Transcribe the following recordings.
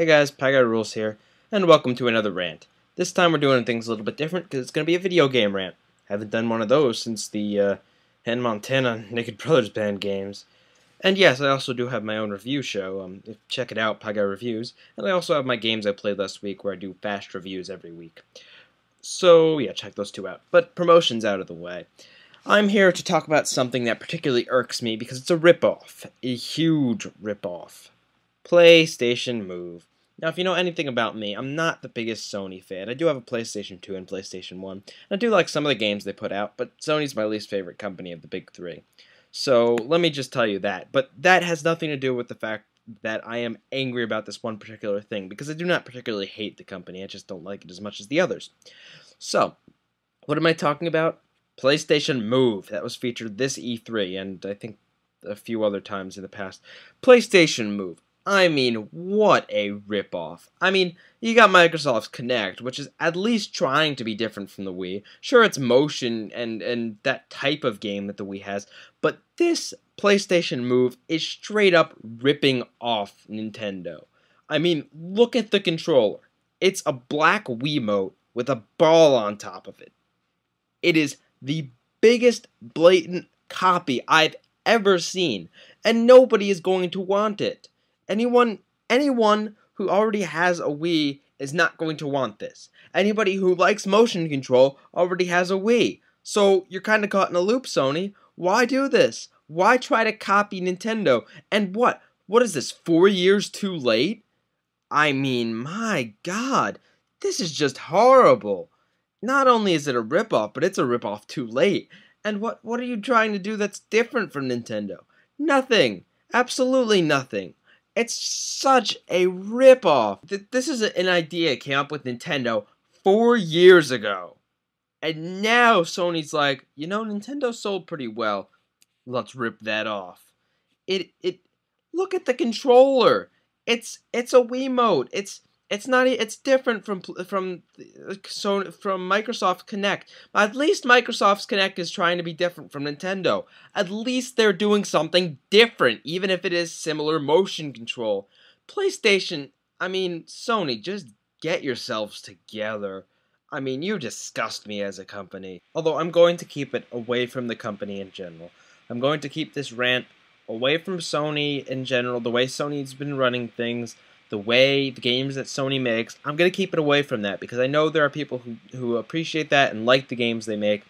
Hey guys, Pie Rules here, and welcome to another rant. This time we're doing things a little bit different because it's going to be a video game rant. Haven't done one of those since the Hannah Montana Naked Brothers Band games. And yes, I also do have my own review show. Check it out, Pie Reviews. And I also have my games I played last week where I do fast reviews every week. So yeah, check those two out. But promotion's out of the way. I'm here to talk about something that particularly irks me because it's a ripoff. A huge ripoff. PlayStation Move. Now, if you know anything about me, I'm not the biggest Sony fan. I do have a PlayStation 2 and PlayStation 1. And I do like some of the games they put out, but Sony's my least favorite company of the big three. So, let me just tell you that. But that has nothing to do with the fact that I am angry about this one particular thing, because I do not particularly hate the company. I just don't like it as much as the others. So, what am I talking about? PlayStation Move. That was featured this E3, and I think a few other times in the past. PlayStation Move. I mean, what a ripoff. I mean, you got Microsoft's Kinect, which is at least trying to be different from the Wii. Sure, it's motion and that type of game that the Wii has, but this PlayStation Move is straight up ripping off Nintendo. I mean, look at the controller. It's a black Wiimote with a ball on top of it. It is the biggest blatant copy I've ever seen, and nobody is going to want it. Anyone who already has a Wii is not going to want this. Anybody who likes motion control already has a Wii. So you're kind of caught in a loop, Sony. Why do this? Why try to copy Nintendo? And what? What is this, 4 years too late? I mean, my God, this is just horrible. Not only is it a ripoff, but it's a ripoff too late. And what are you trying to do that's different from Nintendo? Nothing. Absolutely nothing. It's such a ripoff. This is an idea came up with Nintendo 4 years ago. And now Sony's like, you know, Nintendo sold pretty well. Let's rip that off. Look at the controller. It's a Wiimote. It's different from Microsoft Kinect. At least Microsoft's Kinect is trying to be different from Nintendo. At least they're doing something different, even if it is similar motion control. PlayStation, I mean, Sony, just get yourselves together. I mean, you disgust me as a company. Although I'm going to keep it away from the company in general. I'm going to keep this rant away from Sony in general, the way Sony's been running things, the way the games that Sony makes. I'm going to keep it away from that because I know there are people who appreciate that and like the games they make,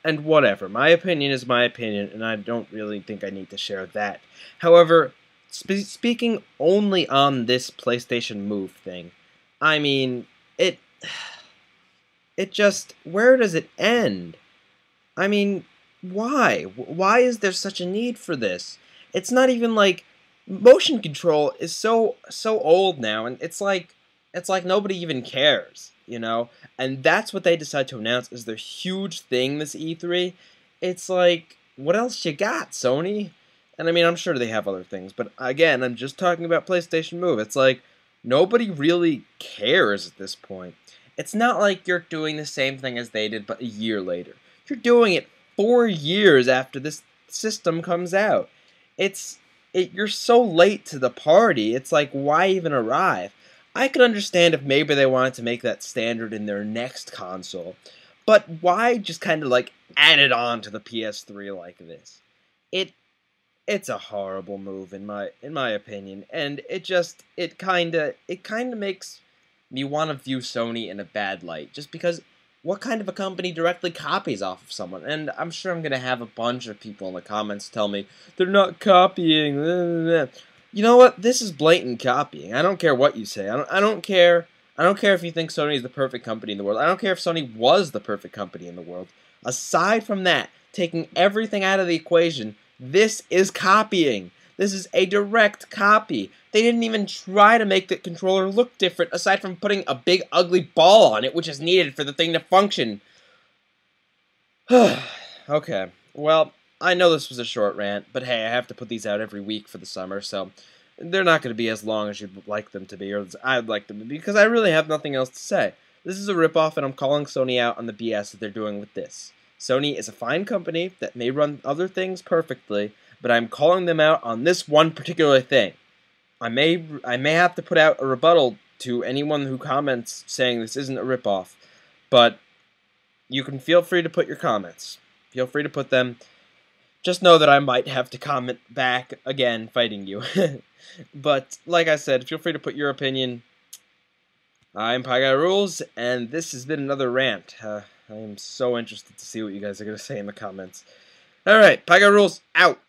and whatever. My opinion is my opinion, and I don't really think I need to share that. However, speaking only on this PlayStation Move thing, I mean, it just, where does it end? I mean, why? Why is there such a need for this? It's not even like motion control is so old now, and it's like nobody even cares, you know? And that's what they decide to announce is their huge thing this E3. It's like, what else you got, Sony? And I mean, I'm sure they have other things, but again, I'm just talking about PlayStation Move. It's like, nobody really cares at this point. It's not like you're doing the same thing as they did, but a year later. You're doing it 4 years after this system comes out. You're so late to the party, it's like, why even arrive? I could understand if maybe they wanted to make that standard in their next console, but why just kind of like add it on to the PS3 like this? It's a horrible move in my opinion, and it kind of makes me want to view Sony in a bad light, just because what kind of a company directly copies off of someone? And I'm sure I'm going to have a bunch of people in the comments tell me, they're not copying. You know what? This is blatant copying. I don't care what you say. I don't care. I don't care if you think Sony is the perfect company in the world. I don't care if Sony was the perfect company in the world. Aside from that, taking everything out of the equation, this is copying. This is a direct copy. They didn't even try to make the controller look different, aside from putting a big ugly ball on it, which is needed for the thing to function. Okay, well, I know this was a short rant, but hey, I have to put these out every week for the summer, so they're not going to be as long as you'd like them to be, or as I'd like them to be, because I really have nothing else to say. This is a ripoff, and I'm calling Sony out on the BS that they're doing with this. Sony is a fine company that may run other things perfectly, but I'm calling them out on this one particular thing. I may have to put out a rebuttal to anyone who comments saying this isn't a ripoff, but you can feel free to put your comments. Feel free to put them. Just know that I might have to comment back again, fighting you. But like I said, feel free to put your opinion. I'm PieGuyRules, and this has been another rant. I am so interested to see what you guys are going to say in the comments. Alright, PieGuyRules, out!